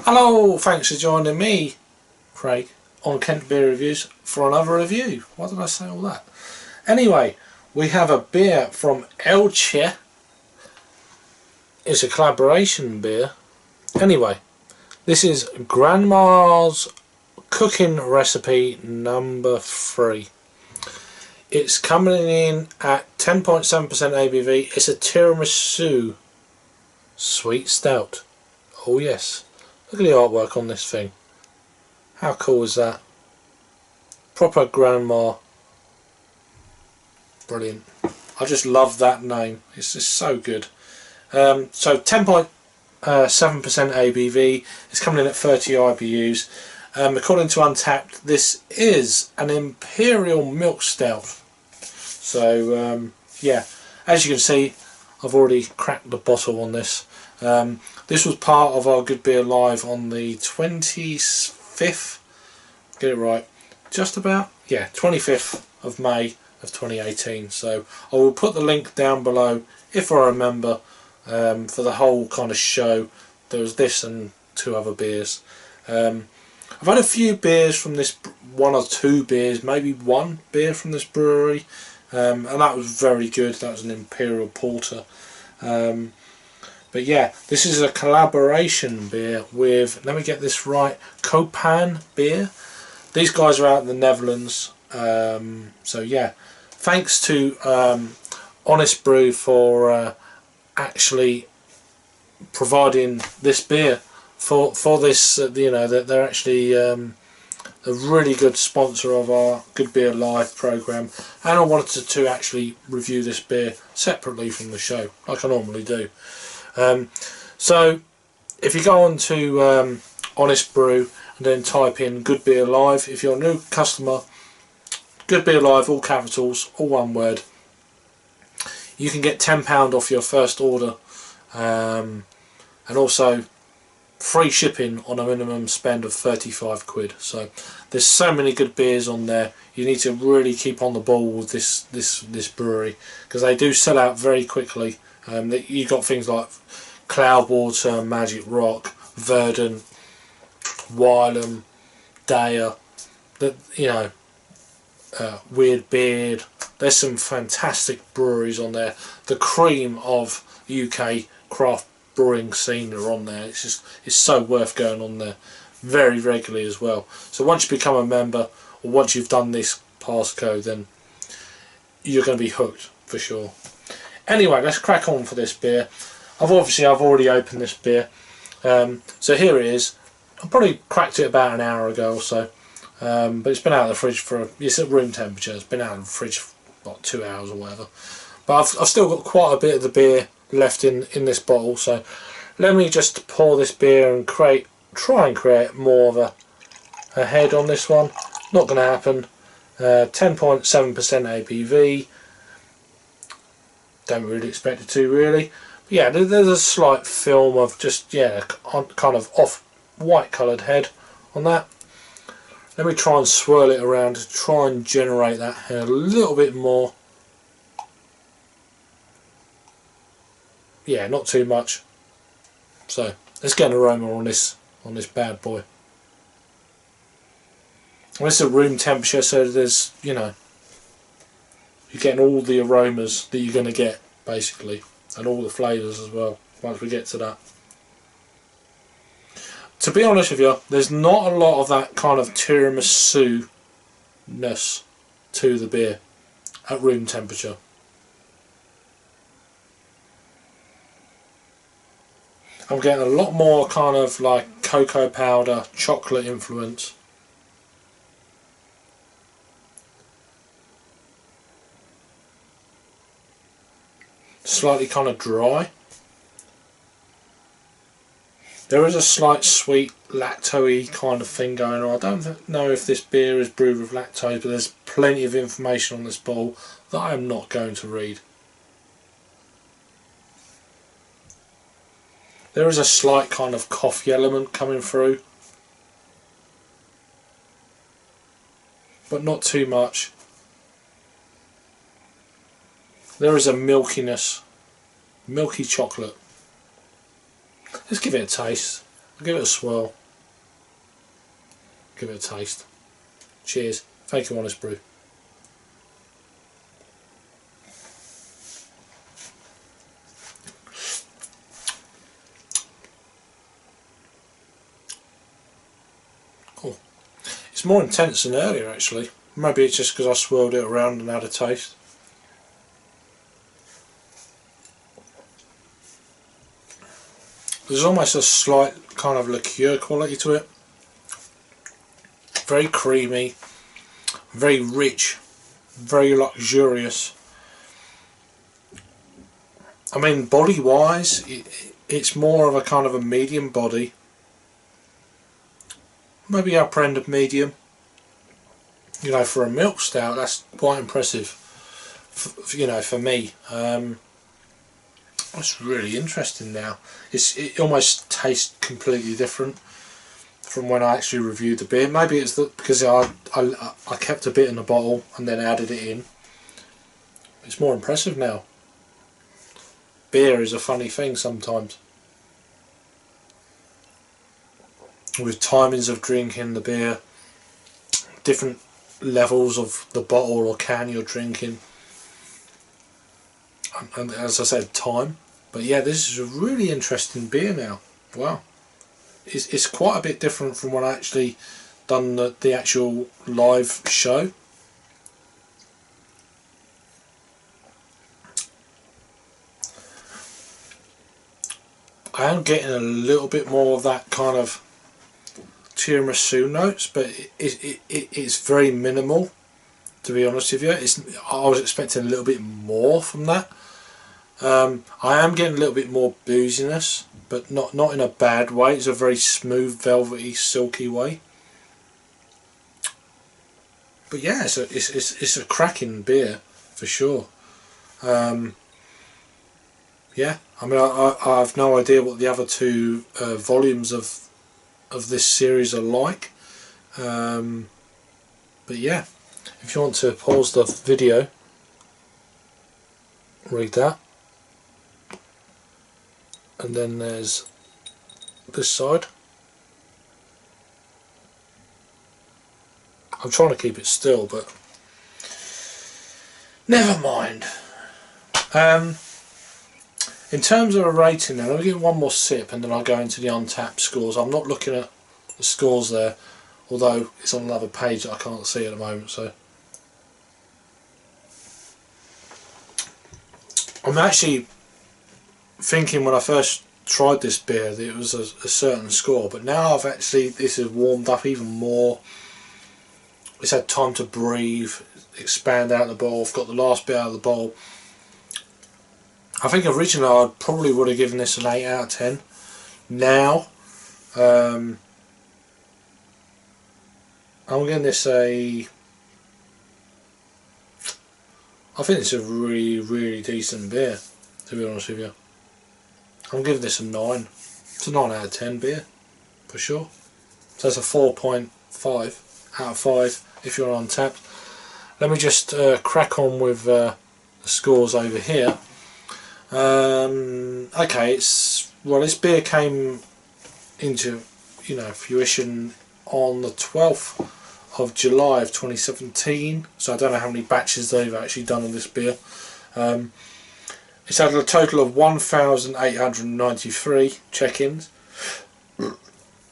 Hello, thanks for joining me, Craig, on Kent Beer Reviews for another review. Why did I say all that? Anyway, we have a beer from Uiltje. It's a collaboration beer. Anyway, this is Grandma's cooking recipe number 3. It's coming in at 10.7% ABV. It's a Tiramisu sweet stout. Oh yes. Look at the artwork on this thing. How cool is that? Proper grandma. Brilliant. I just love that name. It's just so good. So 10.7% ABV. It's coming in at 30 IBUs. According to Untapped, this is an Imperial milk stout. So yeah, as you can see, I've already cracked the bottle on this. This was part of our Good Beer Live on the 25th, get it right, just about, yeah, 25th of May of 2018. So I will put the link down below if I remember, for the whole kind of show. There was this and 2 other beers. I've had a few beers from this, 1 or 2 beers, maybe 1 beer from this brewery, and that was very good. That was an Imperial Porter. But yeah, this is a collaboration beer with, let me get this right, Kompaan Brewery. These guys are out in the Netherlands. So yeah, thanks to Honest Brew for actually providing this beer for this. You know, that they're actually a really good sponsor of our Good Beer Live program, and I wanted to actually review this beer separately from the show, like I normally do. So if you go on to Honest Brew and then type in Good Beer Live, if you're a new customer, Good Beer Live, all capitals, all one word, you can get £10 off your first order, and also free shipping on a minimum spend of 35 quid. So there's so many good beers on there. You need to really keep on the ball with this brewery, because they do sell out very quickly. You got things like Cloudwater, Magic Rock, Verdant, Wylam, Daya, Weird Beard. There's some fantastic breweries on there. The cream of UK craft brewing scene are on there. It's so worth going on there very regularly as well. So once you become a member, or once you've done this passcode, then you're going to be hooked for sure. Anyway, let's crack on for this beer. I've already opened this beer. So here it is. I probably cracked it about an hour ago or so. But it's been out of the fridge it's at room temperature. It's been out of the fridge for about 2 hours or whatever. But I've still got quite a bit of the beer left in this bottle. So let me just pour this beer and try and create more of a head on this one. Not going to happen. 10.7% ABV. Don't really expect it to, really. But yeah, there's a slight film of just, yeah, kind of off white coloured head on that. Let me try and swirl it around to try and generate that head a little bit more. Yeah, not too much. So let's get an aroma on this bad boy. Well, it's at room temperature, so there's, you know, you're getting all the aromas that you're going to get, basically, and all the flavours as well, once we get to that. To be honest with you, there's not a lot of that kind of tiramisu-ness to the beer at room temperature. I'm getting a lot more kind of like cocoa powder, chocolate influence. Slightly kind of dry. There is a slight sweet lactose-y kind of thing going on. I don't know if this beer is brewed with lactose, but there's plenty of information on this bottle that I am not going to read. There is a slight kind of coffee element coming through, but not too much. There is a milkiness, milky chocolate. Let's give it a taste. I'll I'll give it a swirl. Give it a taste. Cheers. Thank you, Honest Brew. Cool. It's more intense than earlier actually. Maybe it's just because I swirled it around and had a taste. There's almost a slight kind of liqueur quality to it. Very creamy, very rich, very luxurious. I mean, body wise, it's more of a kind of a medium body. Maybe upper end of medium. You know, for a milk stout, that's quite impressive. You know, for me. That's really interesting now. It almost tastes completely different from when I actually reviewed the beer. Maybe it's because I kept a bit in the bottle and then added it in. It's more impressive now. Beer is a funny thing sometimes. With timings of drinking the beer, different levels of the bottle or can you're drinking, and as I said, time. But yeah, this is a really interesting beer now. Wow. It's quite a bit different from when I actually done the actual live show. I am getting a little bit more of that kind of tiramisu notes, but it's very minimal, to be honest with you. I was expecting a little bit more from that. I am getting a little bit more booziness, but not in a bad way. It's a very smooth, velvety, silky way. But yeah, it's a cracking beer for sure. Yeah, I mean, I have no idea what the other two volumes of this series are like. But yeah, if you want to pause the video, read that. And then there's this side. I'm trying to keep it still, but never mind. In terms of a rating then, I'll give one more sip and then I'll go into the untapped scores. I'm not looking at the scores there, although it's on another page that I can't see at the moment. So I'm actually thinking when I first tried this beer that it was a certain score, but now this has warmed up even more. It's had time to breathe, expand out the bowl. I've got the last bit out of the bowl. I think originally I probably would have given this an 8 out of 10. Now I'm giving this I think it's a really decent beer, to be honest with you. I'm giving this a 9. It's a 9 out of 10 beer, for sure. So it's a 4.5 out of 5 if you're on tap. Let me just crack on with the scores over here. Okay, this beer came into fruition on the 12th of July of 2017. So I don't know how many batches they've actually done on this beer. It's had a total of 1,893 check-ins,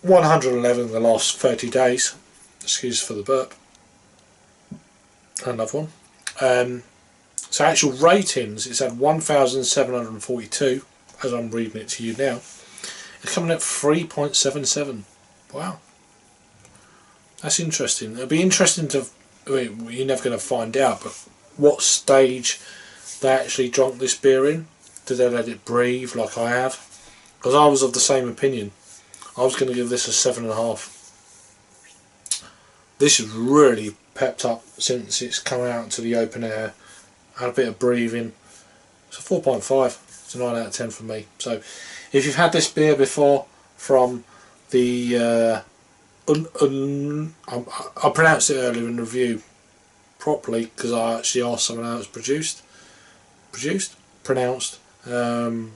111 in the last 30 days. Excuse for the burp. Another one. So actual ratings, it's had 1,742, as I'm reading it to you now. It's coming at 3.77. Wow. That's interesting. It'll be interesting to, you're never going to find out, but what stage they actually drank this beer in. Did they let it breathe like I have? Because I was of the same opinion. I was going to give this a 7.5. This is really pepped up since it's come out to the open air. Had a bit of breathing. It's a 4.5. It's a 9 out of 10 for me. So if you've had this beer before from the I pronounced it earlier in the review properly because I actually asked someone how it's pronounced Uiltje,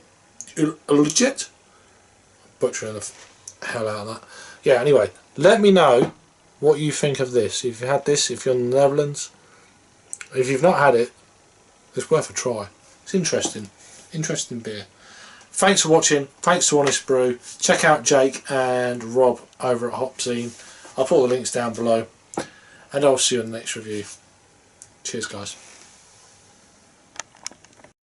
butchering hell out of that. Yeah, anyway, let me know what you think of this. If you've had this, if you're in the Netherlands. If you've not had it, it's worth a try. It's interesting. Interesting beer. Thanks for watching. Thanks to Honest Brew. Check out Jake and Rob over at Hopzine. I'll put the links down below. And I'll see you in the next review. Cheers, guys.